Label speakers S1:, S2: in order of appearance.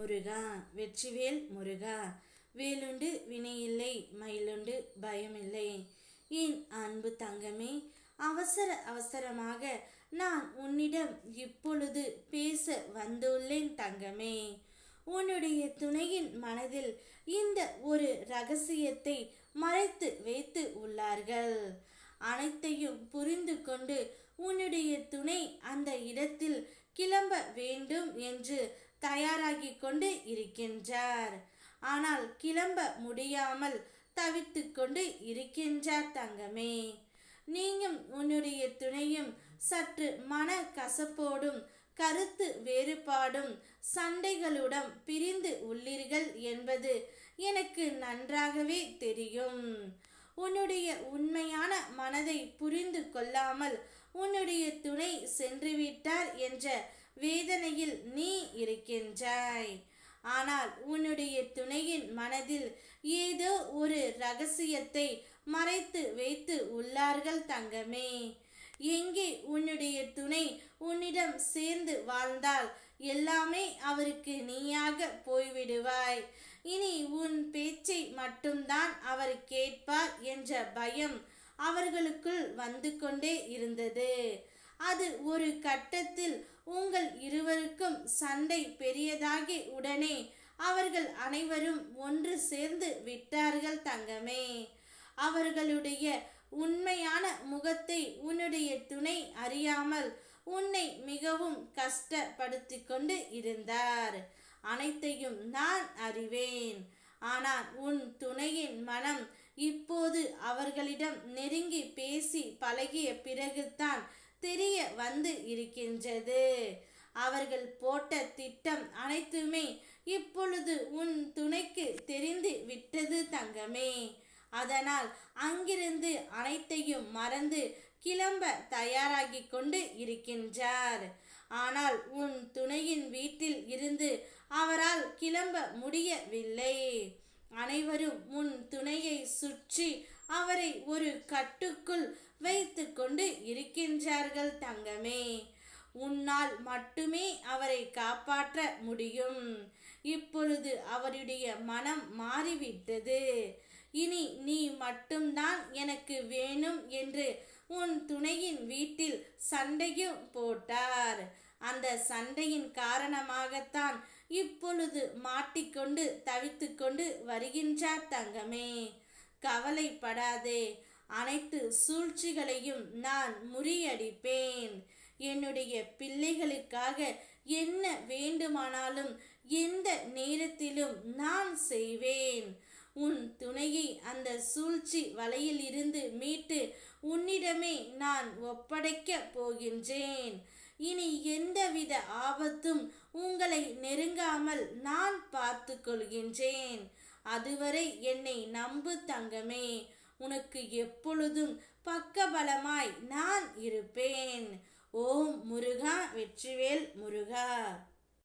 S1: முருகா வெற்றிவேல் முருகா. வேலுண்டு வினையில்லை, மயிலுண்டு பயமில்லை. என் அன்பு தங்கமே, அவசரமாக நான் உன்னிடம் இப்பொழுது பேச வந்துள்ளேன் தங்கமே. உன்னுடைய துணையின் மனதில் இந்த ஒரு ரகசியத்தை மறைத்து வைத்து உள்ளார்கள். அனைத்தையும் புரிந்து கொண்டு உன்னுடைய துணை அந்த இடத்தில் கிளம்ப வேண்டும் என்று தயாராகி கொண்டு இருக்கின்றார். ஆனால் கிளம்ப முடியாமல் தவித்து கொண்டு இருக்கின்றார் தங்கமே. நீயும் உன்னுடைய துணையும் சற்று மன கசப்போடும் கருத்து வேறுபாடும் சண்டைகளுடன் பிரிந்து உள்ளீர்கள் என்பது எனக்கு நன்றாகவே தெரியும். உன்னுடைய உண்மையான மனதை புரிந்து கொள்ளாமல் உன்னுடைய துணை சென்றுவிட்டார் என்ற வேதனையில் நீ இருக்கின்றாய். ஆனால் உன்னுடைய துணையின் மனதில் ஏதோ ஒரு ரகசியத்தை மறைத்து வைத்து உள்ளார்கள் தங்கமே. எங்கே உன்னுடைய துணை உன்னிடம் சேர்ந்து வாழ்ந்தால் எல்லாமே அவருக்கு நீயாக போய்விடுவாய். இனி உன் பேச்சை மட்டும்தான் அவர் கேட்பார் என்ற பயம் அவர்களுக்குள் வந்து கொண்டே இருந்தது. அது ஒரு கட்டத்தில் உங்கள் இருவருக்கும் சண்டை பெரியதாகி உடனே அவர்கள் அனைவரும் ஒன்று சேர்ந்து விட்டார்கள் தங்கமே. அவர்களுடைய உண்மையான முகத்தை உன்னுடைய துணை அறியாமல் உன்னை மிகவும் கஷ்டப்படுத்தி கொண்டு இருந்தார். அனைத்தையும் நான் அறிவேன். ஆனால் உன் துணையின் மனம் இப்போது அவர்களிடம் நெருங்கி பேசி பழகிய பிறகுதான் தெரிய வந்து இருக்கின்றது. அவர்கள் போட்ட திட்டம் அனைத்துமே இப்பொழுது உன் துணைக்கு தெரிந்து விட்டது தங்கமே. அதனால் அங்கிருந்து அனைத்தையும் மறந்து கிளம்ப தயாராகி கொண்டு இருக்கின்றார். ஆனால் உன் துணையின் வீட்டில் இருந்து அவரால் கிளம்ப முடியவில்லை. அனைவரும் உன் துணையை சுற்றி அவரை ஒரு கட்டுக்குள் வைத்து கொண்டு இருக்கின்றார்கள் தங்கமே. உன்னால் மட்டுமே அவரை காப்பாற்ற முடியும். இப்பொழுது அவருடைய மனம் மாறிவிட்டது. இனி நீ மட்டும்தான் எனக்கு வேணும் என்று உன் துணையின் வீட்டில் சண்டையும் போட்டார். அந்த சண்டையின் காரணமாகத்தான் இப்பொழுது மாட்டிக்கொண்டு தவித்து கொண்டு வருகின்றார் தங்கமே. கவலைப்படாதே, அனைத்து சூழ்ச்சிகளையும் நான் முறியடிப்பேன். என்னுடைய பிள்ளைகளுக்காக என்ன வேண்டுமானாலும் எந்த நேரத்திலும் நான் செய்வேன். உன் துணையை அந்த சூழ்ச்சி வலையில் இருந்து மீட்டு உன்னிடமே நான் ஒப்படைக்க போகின்றேன். இனி எந்தவித ஆபத்தும் உங்களை நெருங்காமல் நான் பார்த்து கொள்கின்றேன். அதுவரை என்னை நம்பு தங்கமே. உனக்கு எப்பொழுதும் பக்கபலமாய் நான் இருப்பேன். ஓம் முருகா வெற்றிவேல் முருகா.